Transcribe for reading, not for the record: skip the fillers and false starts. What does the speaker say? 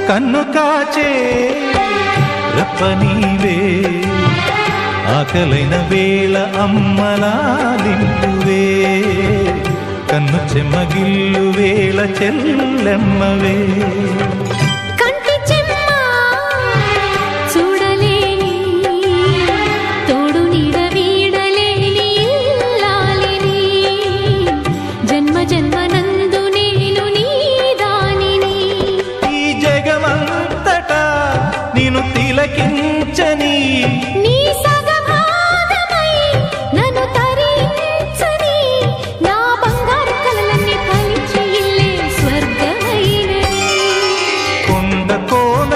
కన్ను కాచే రెప్పనీవే ఆకలైన వేళ అమ్మలాలింపువే కన్ను చెమ్మగిల్లు వేళ చెల్లెమ్మవే నిన్ను తిలకించని నీ సగభాగమై నన్ను తరించని నా బంగారు కలలన్నీ ఫలించి ఇల్లే స్వర్గమైనది కొండ కోన